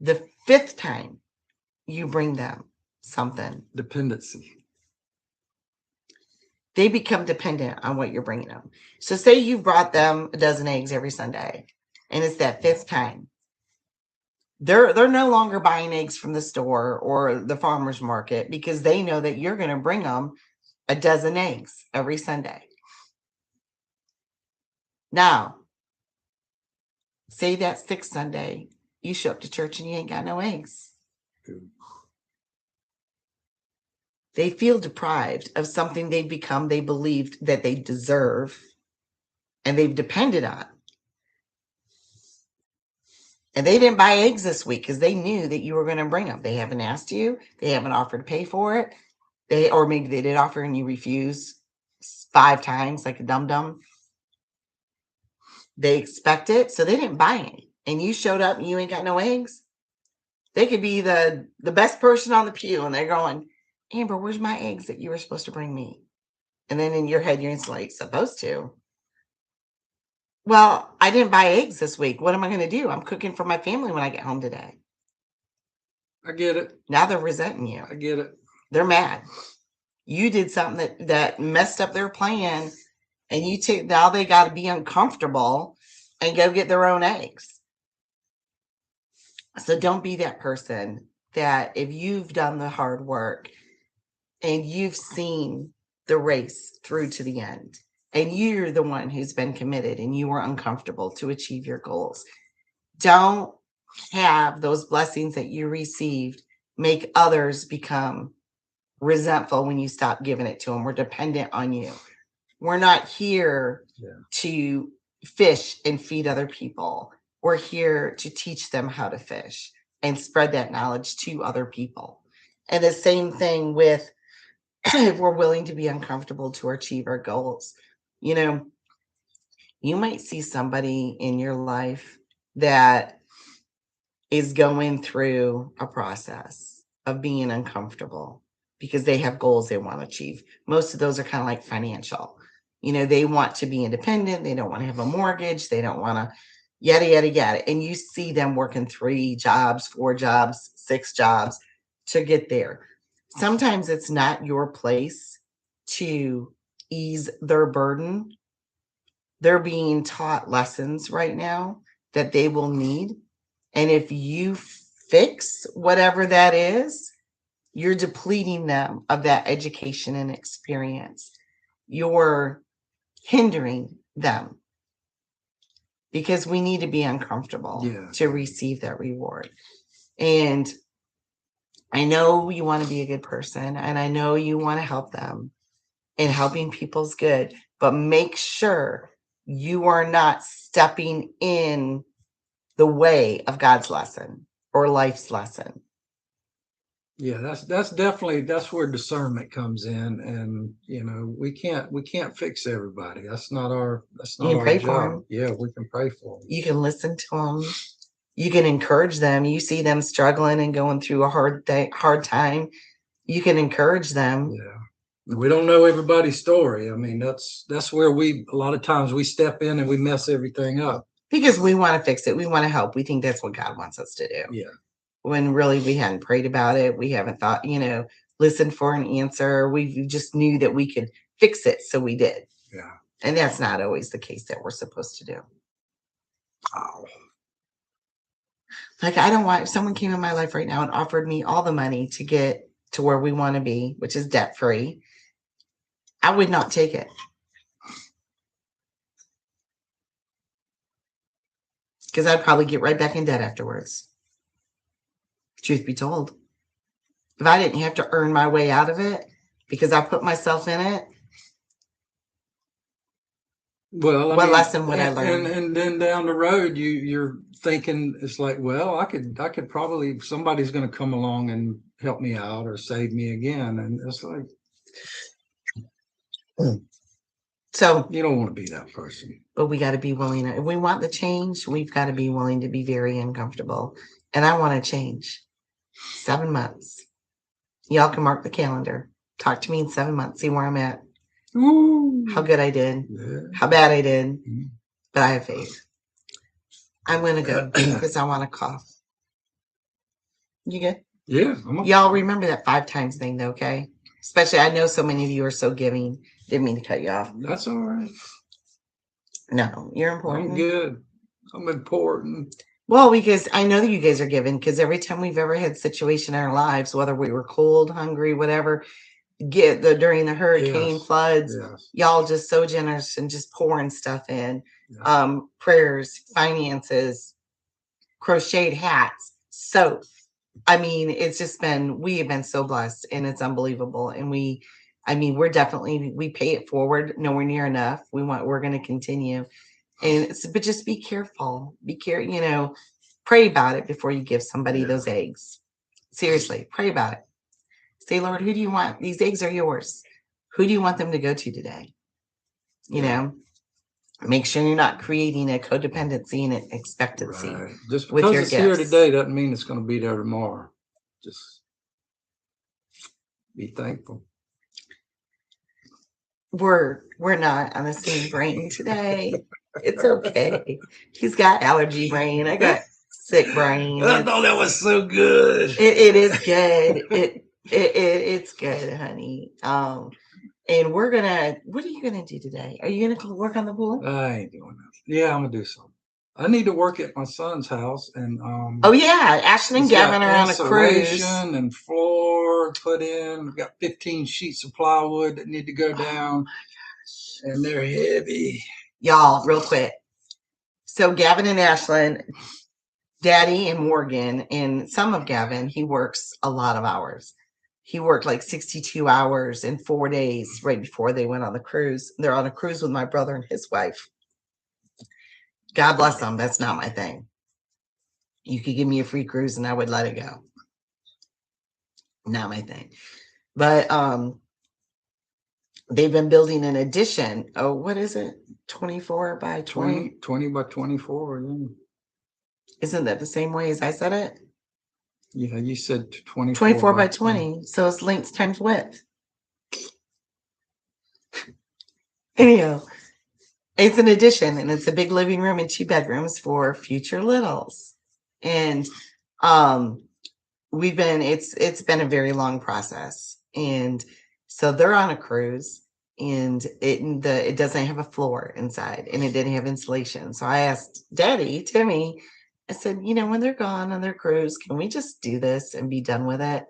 Speaker 1: The 5th time you bring them something,
Speaker 2: dependency.
Speaker 1: They become dependent on what you're bringing them. So say you brought them a dozen eggs every Sunday, and it's that 5th time. They're no longer buying eggs from the store or the farmer's market because they know that you're going to bring them a dozen eggs every Sunday. Now, say that 6th Sunday, you show up to church and you ain't got no eggs. They feel deprived of something they believed that they deserve, and they've depended on. And they didn't buy eggs this week because they knew that you were going to bring them. They haven't asked you. They haven't offered to pay for it. Or maybe they did offer and you refuse 5 times like a dum-dum. They expect it, so they didn't buy any. And you showed up and you ain't got no eggs. They could be the best person on the pew, and they're going, Amber, where's my eggs that you were supposed to bring me? And then in your head, you're like, supposed to. Well, I didn't buy eggs this week. What am I going to do? I'm cooking for my family when I get home today.
Speaker 2: I get it.
Speaker 1: Now they're resenting you.
Speaker 2: I get it.
Speaker 1: They're mad. You did something that messed up their plan, and now they got to be uncomfortable and go get their own eggs. So don't be that person that if you've done the hard work and you've seen the race through to the end, and you're the one who's been committed and you were uncomfortable to achieve your goals, don't have those blessings that you received make others become resentful when you stop giving it to them. We're dependent on you. We're not here to fish and feed other people. We're here to teach them how to fish and spread that knowledge to other people. And the same thing with if we're willing to be uncomfortable to achieve our goals. You might see somebody in your life that is going through a process of being uncomfortable because they have goals they want to achieve. Most of those are kind of like financial. They want to be independent. They don't want to have a mortgage. They don't want to yada, yada, yada. And you see them working 3 jobs, 4 jobs, 6 jobs to get there. Sometimes it's not your place to ease their burden. They're being taught lessons right now that they will need. And if you fix whatever that is, you're depleting them of that education and experience. You're hindering them. because we need to be uncomfortable
Speaker 2: Yeah.
Speaker 1: to receive that reward. And I know you want to be a good person, and I know you want to help them, and helping people's good, but make sure you are not stepping in the way of God's lesson or life's lesson.
Speaker 2: Yeah, that's definitely, that's where discernment comes in, and we can't fix everybody. That's not our
Speaker 1: You can pray for
Speaker 2: job.
Speaker 1: them.
Speaker 2: Yeah, we can pray for them.
Speaker 1: You can listen to them. You can encourage them. You see them struggling and going through a hard time. You can encourage them.
Speaker 2: Yeah. We don't know everybody's story. I mean, that's where a lot of times we step in and we mess everything up.
Speaker 1: Because we want to fix it. We want to help. We think that's what God wants us to do.
Speaker 2: Yeah.
Speaker 1: When really we hadn't prayed about it. We haven't thought, listened for an answer. We just knew that we could fix it. So we did.
Speaker 2: Yeah.
Speaker 1: And that's not always the case that we're supposed to do.
Speaker 2: Oh.
Speaker 1: Like, I don't want, if someone came in my life right now and offered me all the money to get to where we want to be, which is debt free, I would not take it. Because I'd probably get right back in debt afterwards. Truth be told. If I didn't have to earn my way out of it because I put myself in it,
Speaker 2: well,
Speaker 1: what lesson would I learn?
Speaker 2: And then down the road, you're thinking, it's like, well, I could probably, somebody's going to come along and help me out or save me again, and it's like,
Speaker 1: so
Speaker 2: you don't want to be that person.
Speaker 1: But we got to be willing. If we want the change, we've got to be willing to be very uncomfortable. And I want to change. 7 months. Y'all can mark the calendar. Talk to me in 7 months. See where I'm at.
Speaker 2: Ooh.
Speaker 1: How good I did.
Speaker 2: Yeah.
Speaker 1: How bad I did.
Speaker 2: Mm-hmm.
Speaker 1: But I have faith. I'm going to go because I want to cough. You good?
Speaker 2: Yeah.
Speaker 1: Y'all remember that 5 times thing, though, okay? Especially, I know so many of you are so giving. Didn't mean to cut you off.
Speaker 2: That's all right.
Speaker 1: No, you're important.
Speaker 2: I'm good. I'm important.
Speaker 1: Well, because I know that you guys are giving, because every time we've ever had situation in our lives, whether we were cold, hungry, whatever, during the hurricane, floods, y'all just so generous and just pouring stuff in. Yes. Prayers, finances, crocheted hats, soap. I mean, it's just we have been so blessed, and it's unbelievable. And we pay it forward, nowhere near enough. We're going to continue. But just be careful. Pray about it before you give somebody those eggs. Seriously, pray about it. Say, Lord, who do you want? These eggs are yours. Who do you want them to go to today? Make sure you're not creating a codependency and an expectancy. Right.
Speaker 2: Just because it's here today doesn't mean it's going to be there tomorrow. Just be thankful.
Speaker 1: We're not on the same brain today. It's okay. He's got allergy brain. I got sick brain.
Speaker 2: I thought that was so good.
Speaker 1: It is good. It's good, honey. And what are you gonna do today? Are you gonna work on the pool?
Speaker 2: I ain't doing that. Yeah, I'm gonna do something. I need to work at my son's house, and
Speaker 1: oh yeah, Ashton and Gavin are on a cruise.
Speaker 2: And floor put in. We've got 15 sheets of plywood that need to go down. And they're heavy.
Speaker 1: Y'all, real quick. So Gavin and Ashlyn, Daddy and Morgan, and some of Gavin, he works a lot of hours. He worked like 62 hours in 4 days right before they went on the cruise. They're on a cruise with my brother and his wife. God bless them. That's not my thing. You could give me a free cruise and I would let it go. Not my thing. But they've been building an addition. Oh, what is it? 24 by 20?
Speaker 2: 20 by 24. Yeah.
Speaker 1: Isn't that the same way as I said it?
Speaker 2: Yeah, you said
Speaker 1: 24 by 20. So it's length times width. Anyhow, it's an addition, and it's a big living room and 2 bedrooms for future littles. And it's been a very long process. And so they're on a cruise, and it doesn't have a floor inside, and it didn't have insulation. So I asked Daddy, Timmy, I said, when they're gone on their cruise, can we just do this and be done with it?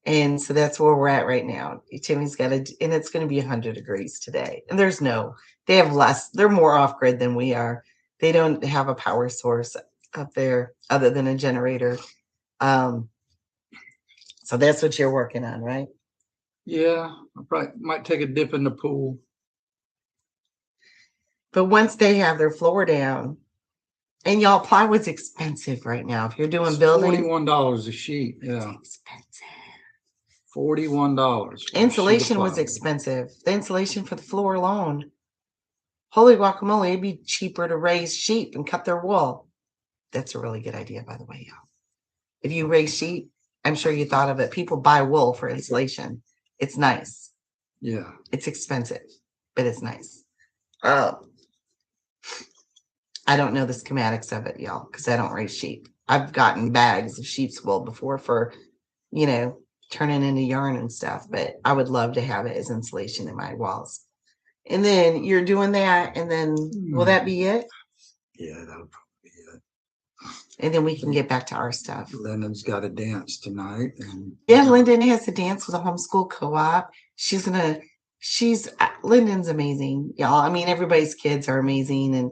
Speaker 1: And so that's where we're at right now. Timmy's and it's going to be 100 degrees today. And they have less, they're more off grid than we are. They don't have a power source up there other than a generator. So that's what you're working on, right?
Speaker 2: Yeah, I probably might take a dip in the pool.
Speaker 1: But once they have their floor down, and y'all, plywood's expensive right now. If you're doing
Speaker 2: It's
Speaker 1: building,
Speaker 2: $41 a sheet. Yeah,
Speaker 1: it's expensive.
Speaker 2: $41.
Speaker 1: Insulation was expensive. The insulation for the floor alone. Holy guacamole, it'd be cheaper to raise sheep and cut their wool. That's a really good idea, by the way, y'all. If you raise sheep, I'm sure you thought of it. People buy wool for insulation. It's nice.
Speaker 2: Yeah.
Speaker 1: It's expensive, but it's nice. I don't know the schematics of it, y'all, because I don't raise sheep. I've gotten bags of sheep's wool before for, turning into yarn and stuff, but I would love to have it as insulation in my walls. And then you're doing that, and then will that be it?
Speaker 2: Yeah, that'll probably be it.
Speaker 1: And then we can get back to our stuff.
Speaker 2: Lyndon's got a dance tonight.
Speaker 1: Lyndon has to dance with a homeschool co-op. Lyndon's amazing, y'all. I mean, everybody's kids are amazing, and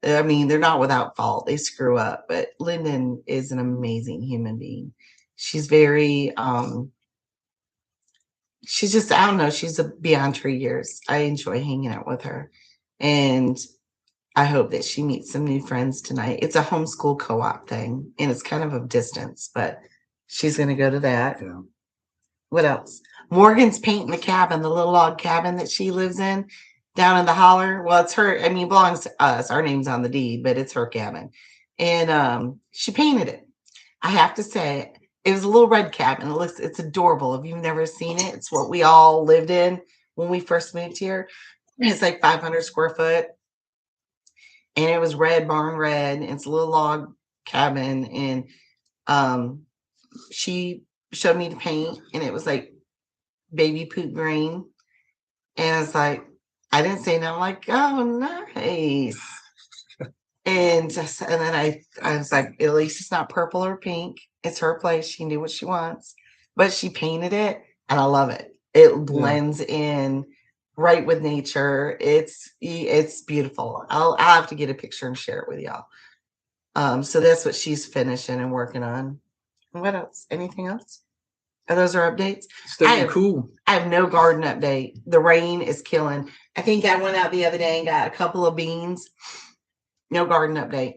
Speaker 1: I mean, they're not without fault. They screw up, but Lyndon is an amazing human being. She's very, she's just, I don't know, she's beyond her years. I enjoy hanging out with her. And I hope that she meets some new friends tonight. It's a homeschool co-op thing, and it's kind of a distance, but she's going to go to that.
Speaker 2: Yeah.
Speaker 1: What else? Morgan's painting the cabin, the little log cabin that she lives in down in the holler. Well, it's her. I mean, it belongs to us. Our name's on the deed, but it's her cabin. And she painted it. I have to say, it was a little red cabin. It's adorable. If you've never seen it, it's what we all lived in when we first moved here. It's like 500 square foot. And it was red, barn red. It's a little log cabin. And she showed me the paint, and it was like baby poop green. And I was like, I didn't say no. I'm like, oh, nice. And then I was like, at least it's not purple or pink. It's her place. She knew what she wants. But she painted it, and I love it. It blends in right with nature. It's beautiful. I'll have to get a picture and share it with y'all. So that's what she's finishing and working on. What else? Anything else? Those are updates.
Speaker 2: Cool.
Speaker 1: I have no garden update. The rain is killing. I think I went out the other day and got a couple of beans. No garden update.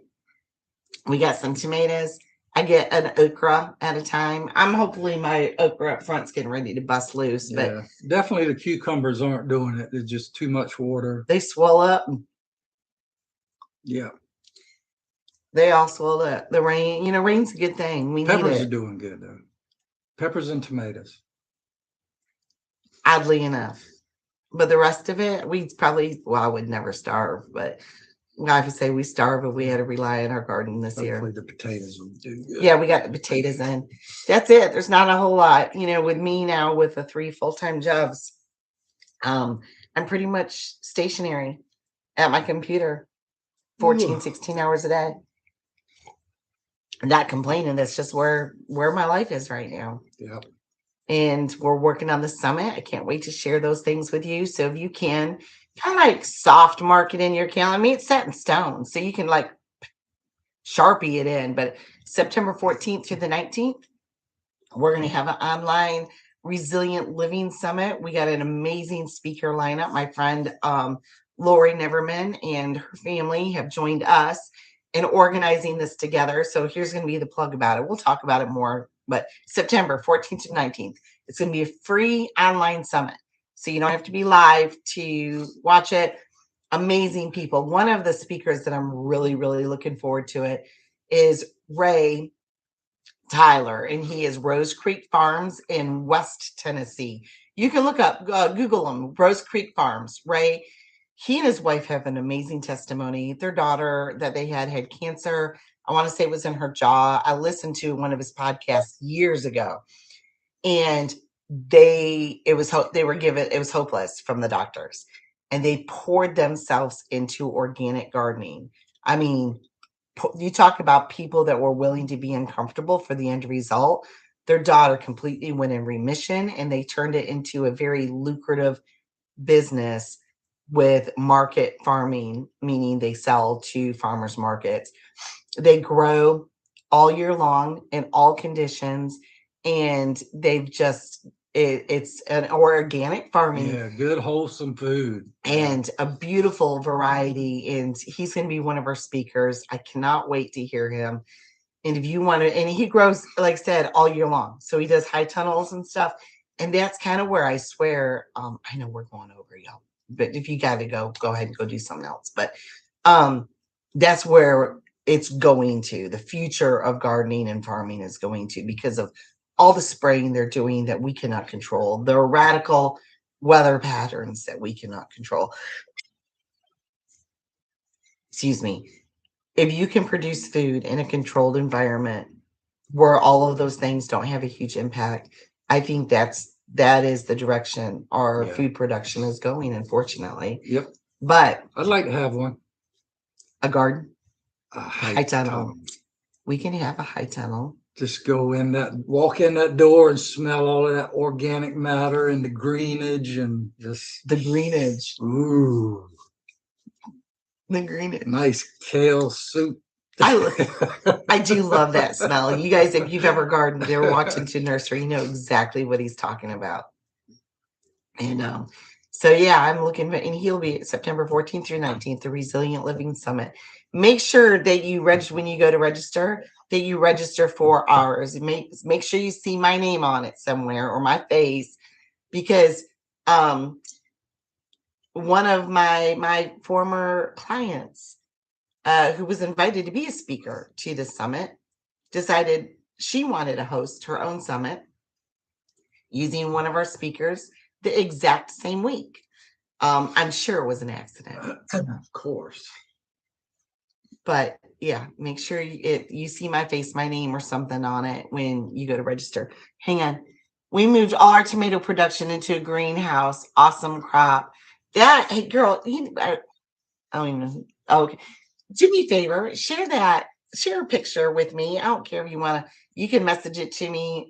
Speaker 1: We got some tomatoes. I get an okra at a time. I'm hopefully my okra up front's getting ready to bust loose. But
Speaker 2: definitely the cucumbers aren't doing it. There's just too much water.
Speaker 1: They swell up.
Speaker 2: Yeah.
Speaker 1: They all swell up. The rain, rain's a good thing.
Speaker 2: Peppers are doing good though. Peppers and tomatoes.
Speaker 1: Oddly enough. But the rest of it, I would never starve, but I would say we starve if we had to rely on our garden this year.
Speaker 2: Hopefully the potatoes will do good.
Speaker 1: Yeah, we got the potatoes in. That's it. There's not a whole lot. With me now with the 3 full-time jobs, I'm pretty much stationary at my computer 14, 16 hours a day. I'm not complaining. That's just where my life is right now.
Speaker 2: Yeah.
Speaker 1: And we're working on the summit. I can't wait to share those things with you. So if you can kind of like soft mark it in your calendar. I mean, it's set in stone, so you can like Sharpie it in. But September 14th through the 19th, we're going to have an online resilient living summit. We got an amazing speaker lineup. My friend Lori Neverman and her family have joined us in organizing this together. So here's going to be the plug about it. We'll talk about it more, but September 14th to 19th, it's going to be a free online summit. So you don't have to be live to watch it. Amazing people. One of the speakers that I'm really, really looking forward to it is Ray Tyler, and he is Rose Creek Farms in West Tennessee. You can look up, Google him, Rose Creek Farms. Ray, he and his wife have an amazing testimony. Their daughter that they had cancer. I want to say it was in her jaw. I listened to one of his podcasts years ago, and it was hopeless from the doctors, and they poured themselves into organic gardening. I mean, you talk about people that were willing to be uncomfortable for the end result. Their daughter completely went in remission, and they turned it into a very lucrative business with market farming, meaning they sell to farmers markets. They grow all year long in all conditions, and they've just it's an organic farming.
Speaker 2: Yeah, good wholesome food.
Speaker 1: And a beautiful variety. And he's going to be one of our speakers. I cannot wait to hear him. And if you want to, and he grows, like I said, all year long. So he does high tunnels and stuff. And that's kind of where I swear, I know we're going over, y'all, but if you got to go ahead and go do something else. But that's where it's going to. The future of gardening and farming is going to, because of all the spraying they're doing that we cannot control, the radical weather patterns that we cannot control. Excuse me. If you can produce food in a controlled environment where all of those things don't have a huge impact, I think that is the direction our food production is going, unfortunately.
Speaker 2: Yep.
Speaker 1: But
Speaker 2: I'd like to have one.
Speaker 1: A garden?
Speaker 2: A
Speaker 1: high tunnel. We can have a high tunnel.
Speaker 2: Just walk in that door and smell all of that organic matter and the greenage and just
Speaker 1: the greenage.
Speaker 2: Ooh.
Speaker 1: The greenage.
Speaker 2: Nice kale soup.
Speaker 1: I do love that smell. You guys, if you've ever gardened or walked into nursery, you know exactly what he's talking about. And so yeah, I'm looking, and he'll be September 14th through 19th, the Resilient Living Summit. Make sure that you register when you go to register, that you register for ours. Make sure you see my name on it somewhere or my face, because one of my former clients who was invited to be a speaker to the summit decided she wanted to host her own summit using one of our speakers the exact same week. I'm sure it was an accident.
Speaker 2: Of course.
Speaker 1: But yeah, make sure you see my face, my name, or something on it when you go to register. Hang on. We moved all our tomato production into a greenhouse. Awesome crop. Hey, girl, I don't even know. Oh, okay. Do me a favor. Share a picture with me. I don't care if you want to. You can message it to me,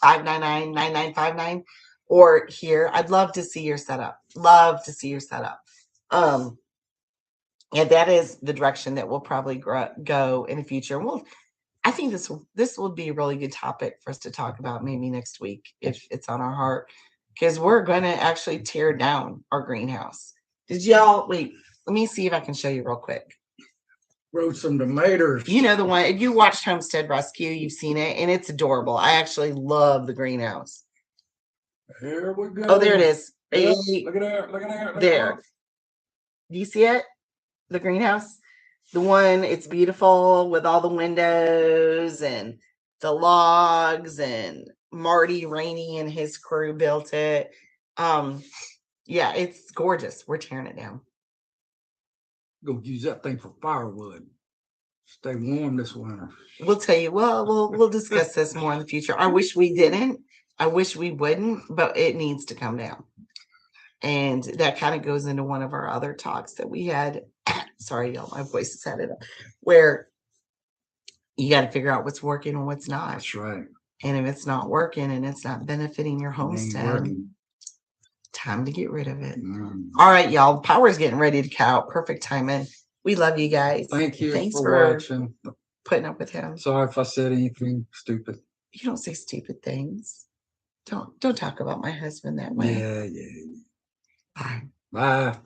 Speaker 1: 865-599-9959. Or here. I'd love to see your setup. Love to see your setup. And that is the direction that we'll probably go in the future. I think this will be a really good topic for us to talk about maybe next week if it's on our heart, because we're going to actually tear down our greenhouse. Did y'all wait? Let me see if I can show you real quick.
Speaker 2: Wrote some tomatoes.
Speaker 1: You know the one. If you watched Homestead Rescue, you've seen it, and it's adorable. I actually love the greenhouse.
Speaker 2: Here we go.
Speaker 1: Oh, there it is.
Speaker 2: Yep. Look at there. Look at there.
Speaker 1: There. Do you see it? The greenhouse? The one, it's beautiful with all the windows and the logs, and Marty Rainey and his crew built it. Yeah, it's gorgeous. We're tearing it down.
Speaker 2: Go use that thing for firewood. Stay warm this winter.
Speaker 1: We'll tell you. Well, we'll discuss this more in the future. I wish we didn't. I wish we wouldn't, but it needs to come down. And that kind of goes into one of our other talks that we had. Sorry, y'all, my voice is headed up. Where you got to figure out what's working and what's not.
Speaker 2: That's right.
Speaker 1: And if it's not working and it's not benefiting your homestead, time to get rid of it. All right, y'all. Power's getting ready to cow. Perfect timing. We love you guys.
Speaker 2: Thank you.
Speaker 1: Thanks
Speaker 2: for watching.
Speaker 1: Putting up with him.
Speaker 2: Sorry if I said anything stupid.
Speaker 1: You don't say stupid things. Don't talk about my husband that way.
Speaker 2: Yeah.
Speaker 1: Bye.
Speaker 2: Bye.